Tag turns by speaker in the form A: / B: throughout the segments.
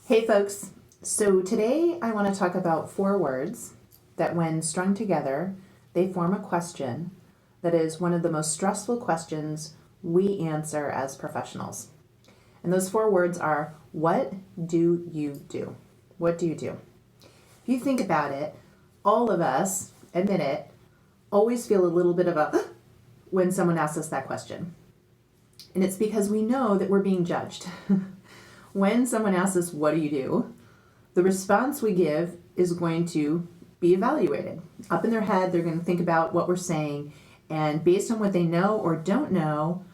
A: Hey folks, so today I want to talk about 4 words that when strung together, they form a question that is one of the most stressful questions we answer as professionals. And those 4 words are, what do you do? What do you do? If you think about it, all of us, admit it, always feel a little bit of a when someone asks us that question. And it's because we know that we're being judged. When someone asks us, what do you do? The response we give is going to be evaluated. Up in their head, they're going to think about what we're saying, and based on what they know or don't know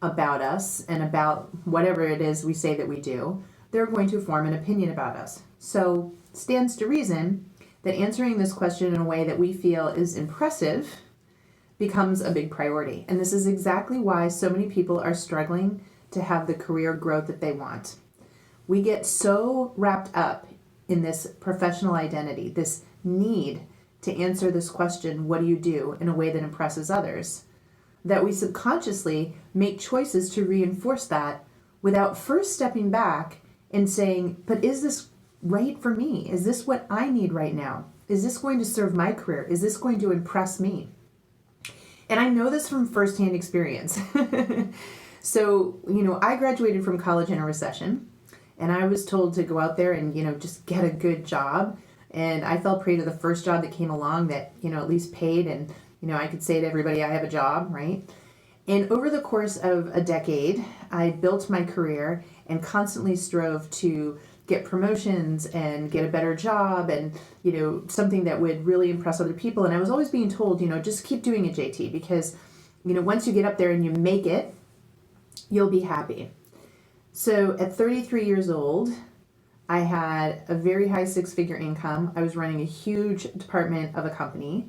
A: about us and about whatever it is we say that we do, they're going to form an opinion about us. So, stands to reason that answering this question in a way that we feel is impressive becomes a big priority. And this is exactly why so many people are struggling to have the career growth that they want. We get so wrapped up in this professional identity, this need to answer this question, what do you do, in a way that impresses others, that we subconsciously make choices to reinforce that without first stepping back and saying, but is this right for me? Is this what I need right now? Is this going to serve my career? Is this going to impress me? And I know this from firsthand experience. So, I graduated from college in a recession. And I was told to go out there and, just get a good job. And I fell prey to the first job that came along that, at least paid. And, I could say to everybody, I have a job, right? And over the course of a decade, I built my career and constantly strove to get promotions and get a better job and, something that would really impress other people. And I was always being told, just keep doing it, JT, because, once you get up there and you make it, you'll be happy. So at 33 years old, I had a very high 6-figure income. I was running a huge department of a company.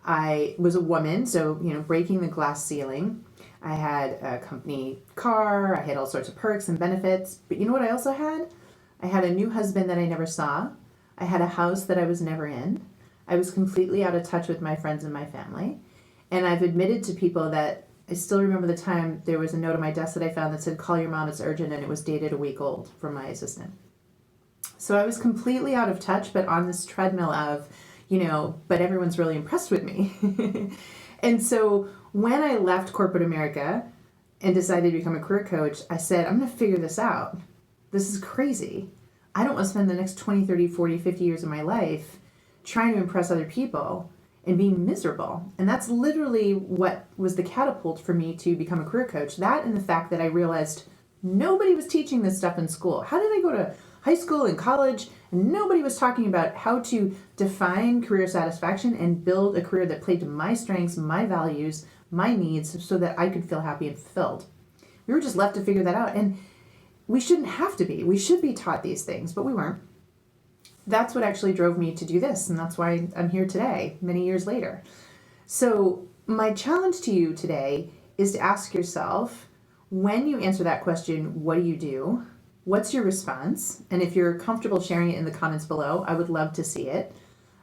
A: I was a woman, so, breaking the glass ceiling. I had a company car. I had all sorts of perks and benefits. But you know what I also had? I had a new husband that I never saw. I had a house that I was never in. I was completely out of touch with my friends and my family. And I've admitted to people that I still remember the time there was a note on my desk that I found that said, call your mom, it's urgent, and it was dated a week old from my assistant. So I was completely out of touch, but on this treadmill of, but everyone's really impressed with me. And so when I left corporate America and decided to become a career coach, I said, I'm going to figure this out. This is crazy. I don't want to spend the next 20, 30, 40, 50 years of my life trying to impress other people and being miserable. And that's literally what was the catapult for me to become a career coach. That and the fact that I realized nobody was teaching this stuff in school. How did I go to high school and college and nobody was talking about how to define career satisfaction and build a career that played to my strengths, my values, my needs, so that I could feel happy and fulfilled? We were just left to figure that out. And we shouldn't have to be. We should be taught these things, but we weren't. That's what actually drove me to do this, and that's why I'm here today, many years later. So my challenge to you today is to ask yourself, when you answer that question, what do you do? What's your response? And if you're comfortable sharing it in the comments below, I would love to see it.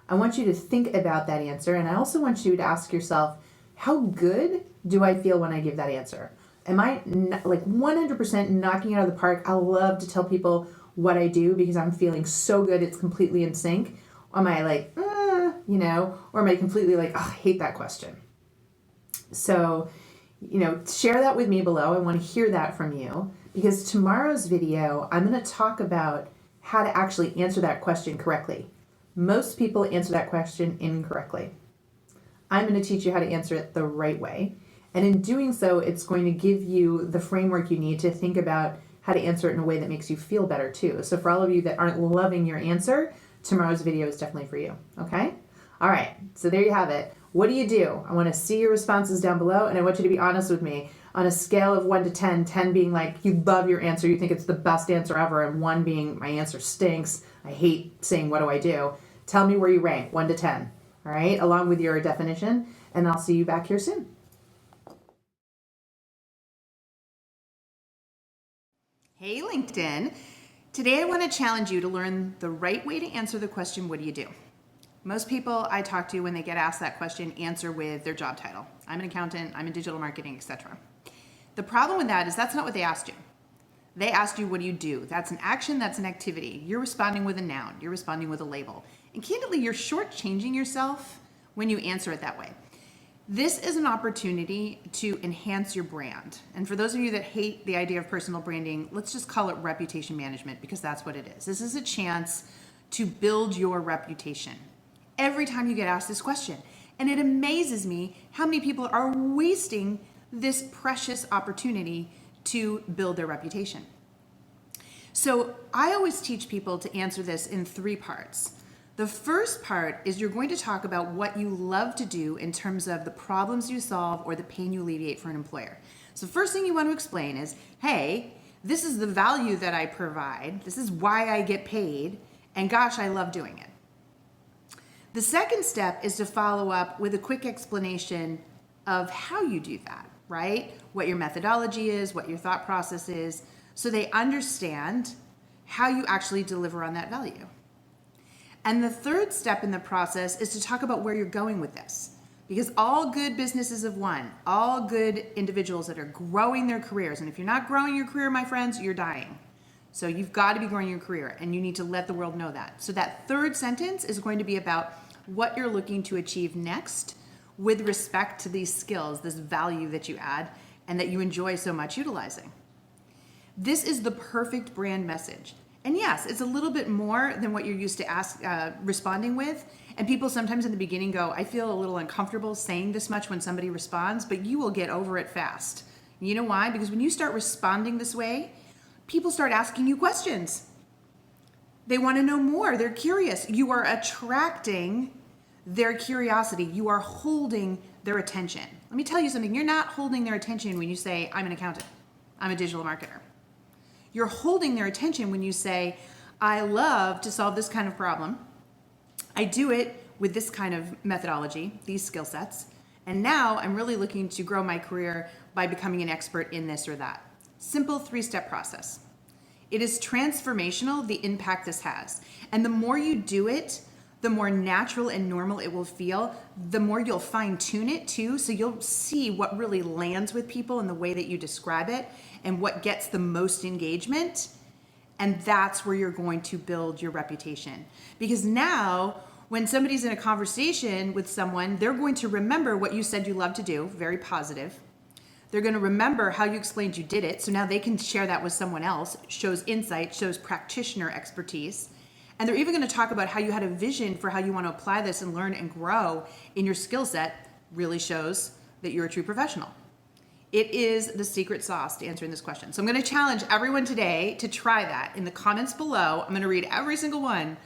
A: I want you to think about that answer, and I also want you to ask yourself, how good do I feel when I give that answer? Am I like 100% knocking it out of the park? I love to tell people what I do because I'm feeling so good, it's completely in sync. Or am I like, or am I completely like, oh, I hate that question? So, share that with me below. I want to hear that from you, because tomorrow's video, I'm going to talk about how to actually answer that question correctly. Most people answer that question incorrectly. I'm going to teach you how to answer it the right way. And in doing so, it's going to give you the framework you need to think about how to answer it in a way that makes you feel better too. So for all of you that aren't loving your answer, tomorrow's video is definitely for you, okay? All right, so there you have it. What do you do? I want to see your responses down below, and I want you to be honest with me. On a scale of 1 to 10, 10 being like you love your answer, you think it's the best answer ever, and 1 being my answer stinks, I hate saying what do I do. Tell me where you rank, 1 to 10, all right, along with your definition, and I'll see you back here soon. Hey LinkedIn, today I want to challenge you to learn the right way to answer the question, what do you do? Most people I talk to when they get asked that question answer with their job title. I'm an accountant, I'm in digital marketing, etc. The problem with that is that's not what they asked you.
B: They asked you, what do you do? That's an action, that's an activity. You're responding with a noun, you're responding with a label. And candidly, you're shortchanging yourself when you answer it that way. This is an opportunity to enhance your brand. And for those of you that hate the idea of personal branding, let's just call it reputation management, because that's what it is. This is a chance to build your reputation every time you get asked this question. And it amazes me how many people are wasting this precious opportunity to build their reputation. So I always teach people to answer this in 3 parts. The first part is you're going to talk about what you love to do in terms of the problems you solve or the pain you alleviate for an employer. So first thing you want to explain is, hey, this is the value that I provide. This is why I get paid. And gosh, I love doing it. The second step is to follow up with a quick explanation of how you do that, right? What your methodology is, what your thought process is, so they understand how you actually deliver on that value. And the third step in the process is to talk about where you're going with this. Because all good businesses have won, all good individuals that are growing their careers. And if you're not growing your career, my friends, you're dying. So you've got to be growing your career, and you need to let the world know that. So that third sentence is going to be about what you're looking to achieve next with respect to these skills, this value that you add and that you enjoy so much utilizing. This is the perfect brand message. And yes, it's a little bit more than what you're used to responding with. And people sometimes in the beginning go, I feel a little uncomfortable saying this much when somebody responds, but you will get over it fast. You know why? Because when you start responding this way, people start asking you questions. They want to know more. They're curious. You are attracting their curiosity. You are holding their attention. Let me tell you something. You're not holding their attention when you say, I'm an accountant. I'm a digital marketer. You're holding their attention when you say, I love to solve this kind of problem. I do it with this kind of methodology, these skill sets. And now I'm really looking to grow my career by becoming an expert in this or that. Simple 3-step process. It is transformational, the impact this has. And the more you do it, the more natural and normal it will feel, the more you'll fine tune it too. So you'll see what really lands with people in the way that you describe it and what gets the most engagement. And that's where you're going to build your reputation. Because now when somebody's in a conversation with someone, they're going to remember what you said you love to do, very positive. They're going to remember how you explained you did it. So now they can share that with someone else, shows insight, shows practitioner expertise. And they're even going to talk about how you had a vision for how you want to apply this and learn and grow in your skill set, really shows that you're a true professional. It is the secret sauce to answering this question. So I'm going to challenge everyone today to try that. In the comments below, I'm going to read every single one.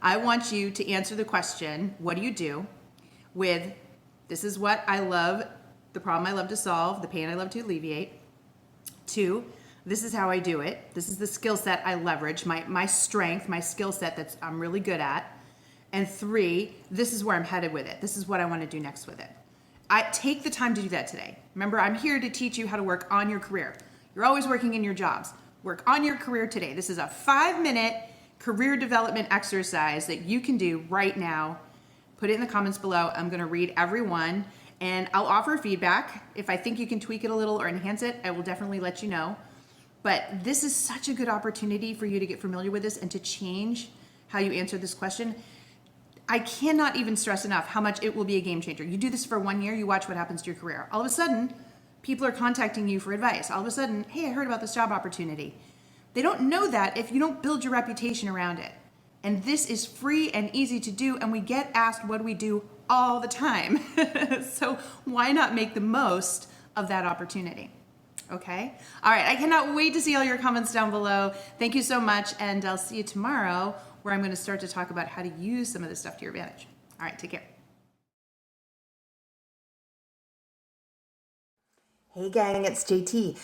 B: I want you to answer the question, what do you do? With, this is what I love, the problem I love to solve, the pain I love to alleviate. 2, this is how I do it. This is the skill set I leverage, my strength, my skill set that I'm really good at. And 3, this is where I'm headed with it. This is what I want to do next with it. I take the time to do that today. Remember, I'm here to teach you how to work on your career. You're always working in your jobs. Work on your career today. This is a 5-minute career development exercise that you can do right now. Put it in the comments below. I'm going to read every one, and I'll offer feedback. If I think you can tweak it a little or enhance it, I will definitely let you know. But this is such a good opportunity for you to get familiar with this and to change how you answer this question. I cannot even stress enough how much it will be a game changer. You do this for 1 year, you watch what happens to your career. All of a sudden, people are contacting you for advice. All of a sudden, hey, I heard about this job opportunity. They don't know that if you don't build your reputation around it. And this is free and easy to do, and we get asked what we do all the time. So why not make the most of that opportunity? Okay? All right, I cannot wait to see all your comments down below. Thank you so much, and I'll see you tomorrow, where I'm going to start to talk about how to use some of this stuff to your advantage. All right, take care.
A: Hey gang, it's JT.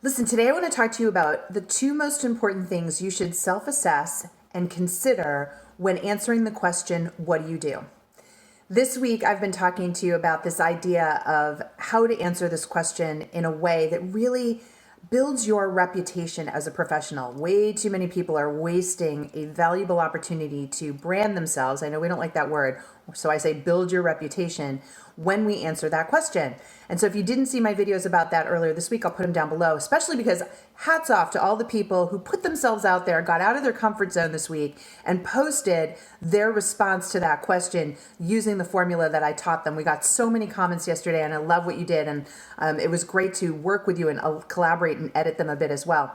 A: Listen, today I want to talk to you about the 2 most important things you should self-assess and consider when answering the question, what do you do? This week, I've been talking to you about this idea of how to answer this question in a way that really builds your reputation as a professional. Way too many people are wasting a valuable opportunity to brand themselves. I know we don't like that word, So I say build your reputation when we answer that question. And so if you didn't see my videos about that earlier this week, I'll put them down below, especially because hats off to all the people who put themselves out there, got out of their comfort zone this week and posted their response to that question using the formula that I taught them. We got so many comments yesterday and I love what you did. And it was great to work with you and collaborate and edit them a bit as well.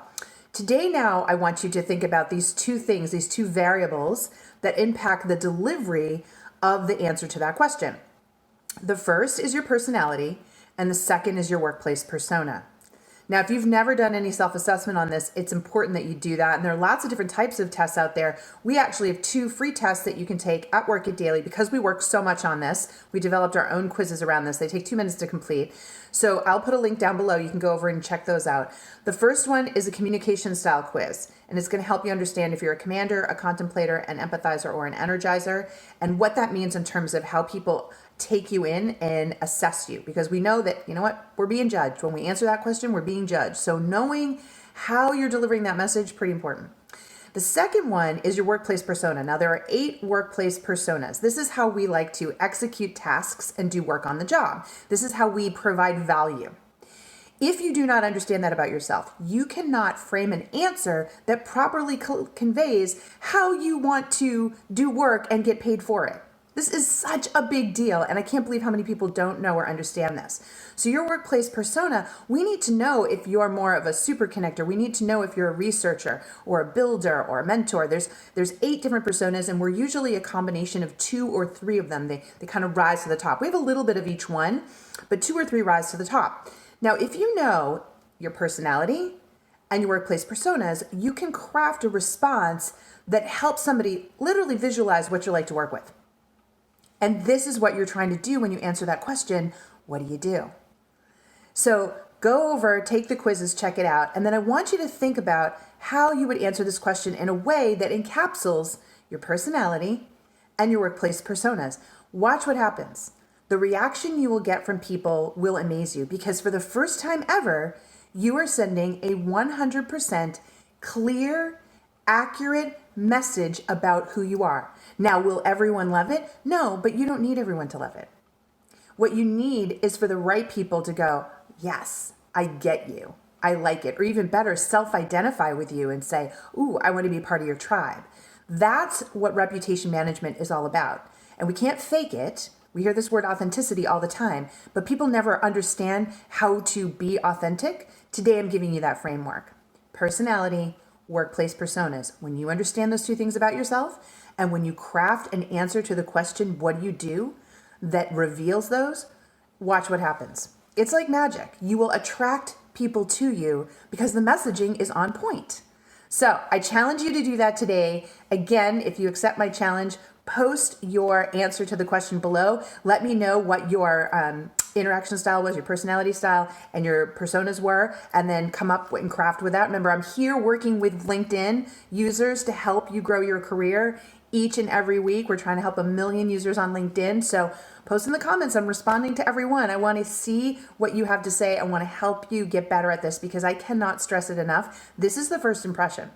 A: Today now, I want you to think about these two things, these two variables that impact the delivery of the answer to that question. The first is your personality, and the second is your workplace persona. Now, if you've never done any self-assessment on this, it's important that you do that. And there are lots of different types of tests out there. We actually have 2 free tests that you can take at Work It Daily because we work so much on this. We developed our own quizzes around this. They take 2 minutes to complete. So I'll put a link down below. You can go over and check those out. The first one is a communication style quiz, and it's going to help you understand if you're a commander, a contemplator, an empathizer, or an energizer, and what that means in terms of how people take you in and assess you, because we know that, you know what, we're being judged. When we answer that question, we're being judged. So knowing how you're delivering that message, pretty important. The second one is your workplace persona. Now there are 8 workplace personas. This is how we like to execute tasks and do work on the job. This is how we provide value. If you do not understand that about yourself, you cannot frame an answer that properly conveys how you want to do work and get paid for it. This is such a big deal, and I can't believe how many people don't know or understand this. So your workplace persona, we need to know if you're more of a super connector. We need to know if you're a researcher or a builder or a mentor. There's 8 different personas, and we're usually a combination of 2 or 3 of them. They kind of rise to the top. We have a little bit of each one, but 2 or 3 rise to the top. Now, if you know your personality and your workplace personas, you can craft a response that helps somebody literally visualize what you're like to work with. And this is what you're trying to do when you answer that question, what do you do? So go over, take the quizzes, check it out, and then I want you to think about how you would answer this question in a way that encapsulates your personality and your workplace personas. Watch what happens. The reaction you will get from people will amaze you, because for the first time ever, you are sending a 100% clear, accurate message about who you are. Now, will everyone love it? No, but you don't need everyone to love it. What you need is for the right people to go, yes, I get you. I like it. Or even better, self-identify with you and say, ooh, I want to be part of your tribe. That's what reputation management is all about. And we can't fake it. We hear this word authenticity all the time, but people never understand how to be authentic. Today, I'm giving you that framework. Personality, workplace personas. When you understand those 2 things about yourself, and when you craft an answer to the question, what do you do, that reveals those, watch what happens. It's like magic. You will attract people to you because the messaging is on point. So I challenge you to do that today. Again, if you accept my challenge, post your answer to the question below. Let me know what your interaction style was, your personality style, and your personas were, and then come up and craft with that. Remember, I'm here working with LinkedIn users to help you grow your career each and every week. We're trying to help 1 million users on LinkedIn. So post in the comments. I'm responding to everyone. I want to see what you have to say. I want to help you get better at this because I cannot stress it enough. This is the first impression.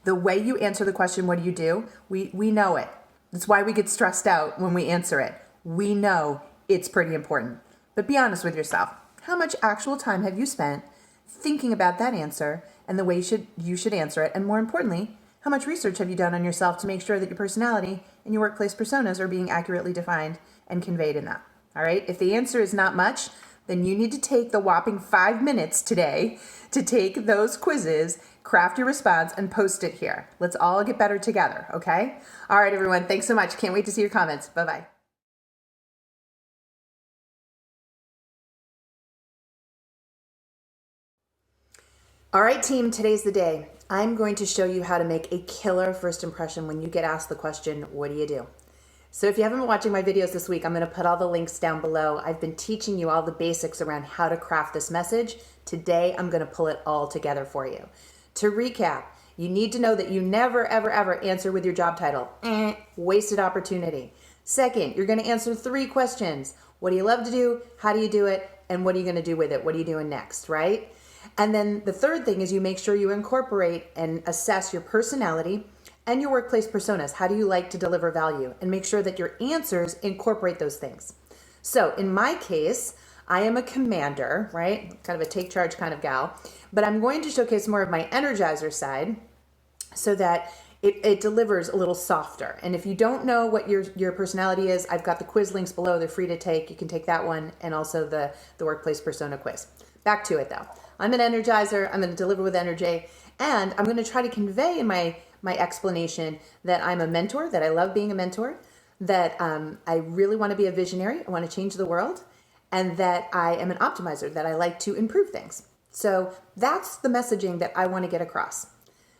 A: The way you answer the question, what do you do? We know it. That's why we get stressed out when we answer it. We know it's pretty important. But be honest with yourself. How much actual time have you spent thinking about that answer and the way you should answer it? And more importantly, how much research have you done on yourself to make sure that your personality and your workplace personas are being accurately defined and conveyed in that? All right. If the answer is not much, then you need to take the whopping 5 minutes today to take those quizzes, craft your response, and post it here. Let's all get better together, okay? All right, everyone. Thanks so much. Can't wait to see your comments. Bye-bye. All right, team, today's the day. I'm going to show you how to make a killer first impression when you get asked the question, what do you do? So if you haven't been watching my videos this week, I'm going to put all the links down below. I've been teaching you all the basics around how to craft this message. Today, I'm going to pull it all together for you. To recap, you need to know that you never, ever, ever answer with your job title. Wasted opportunity. Second, you're going to answer 3 questions. What do you love to do? How do you do it? And what are you going to do with it? What are you doing next, right? And then the third thing is you make sure you incorporate and assess your personality and your workplace personas. How do you like to deliver value? And make sure that your answers incorporate those things. So in my case, I am a commander, right? Kind of a take charge kind of gal, but I'm going to showcase more of my energizer side so that it delivers a little softer. And if you don't know what your personality is, I've got the quiz links below. They're free to take. You can take that one and also the workplace persona quiz. Back to it though. I'm an energizer. I'm going to deliver with energy. And I'm going to try to convey in my explanation that I'm a mentor, that I love being a mentor, that I really want to be a visionary. I want to change the world. And that I am an optimizer, that I like to improve things. So that's the messaging that I want to get across.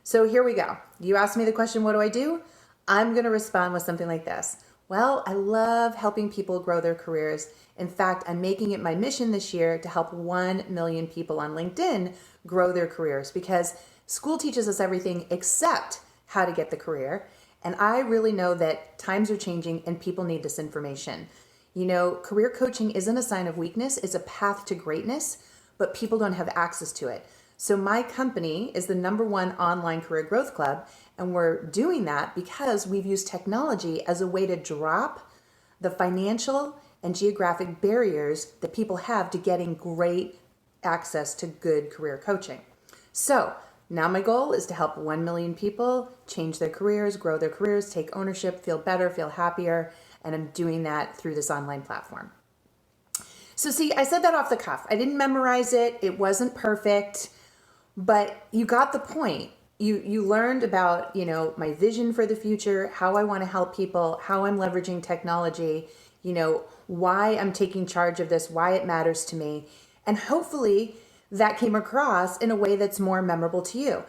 A: So here we go. You asked me the question, what do I do? I'm going to respond with something like this. Well, I love helping people grow their careers. In fact, I'm making it my mission this year to help 1 million people on LinkedIn grow their careers, because school teaches us everything except how to get the career. And I really know that times are changing and people need this information. You know, career coaching isn't a sign of weakness, it's a path to greatness, but people don't have access to it. So my company is the #1 online career growth club, and we're doing that because we've used technology as a way to drop the financial and geographic barriers that people have to getting great access to good career coaching. So now my goal is to help 1 million people change their careers, grow their careers, take ownership, feel better, feel happier, and I'm doing that through this online platform. So see, I said that off the cuff. I didn't memorize it. It wasn't perfect. But you got the point. You learned about, you know, my vision for the future, how I want to help people, how I'm leveraging technology, you know, why I'm taking charge of this, why it matters to me. And hopefully that came across in a way that's more memorable to you.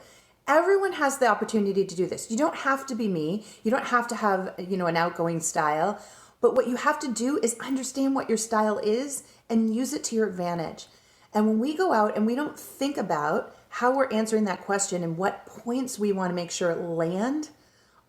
A: Everyone has the opportunity to do this. You don't have to be me. You don't have to have, you know, an outgoing style. But what you have to do is understand what your style is and use it to your advantage. And when we go out and we don't think about how we're answering that question and what points we want to make sure land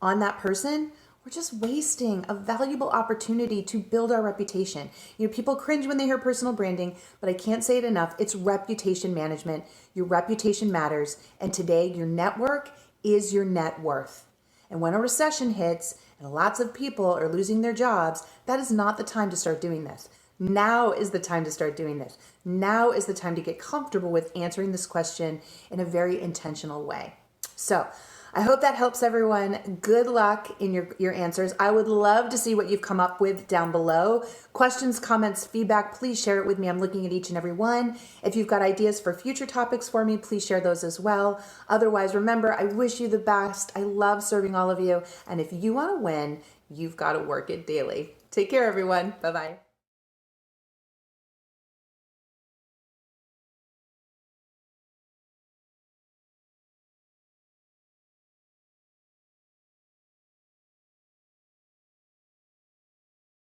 A: on that person, we're just wasting a valuable opportunity to build our reputation. You know, people cringe when they hear personal branding, but I can't say it enough. It's reputation management. Your reputation matters. And today, your network is your net worth. And when a recession hits and lots of people are losing their jobs, that is not the time to start doing this. Now is the time to start doing this. Now is the time to get comfortable with answering this question in a very intentional way. So I hope that helps everyone. Good luck in your answers. I would love to see what you've come up with down below. Questions, comments, feedback, please share it with me. I'm looking at each and every one. If you've got ideas for future topics for me, please share those as well. Otherwise, remember, I wish you the best. I love serving all of you. And if you want to win, you've got to work it daily. Take care, everyone. Bye-bye.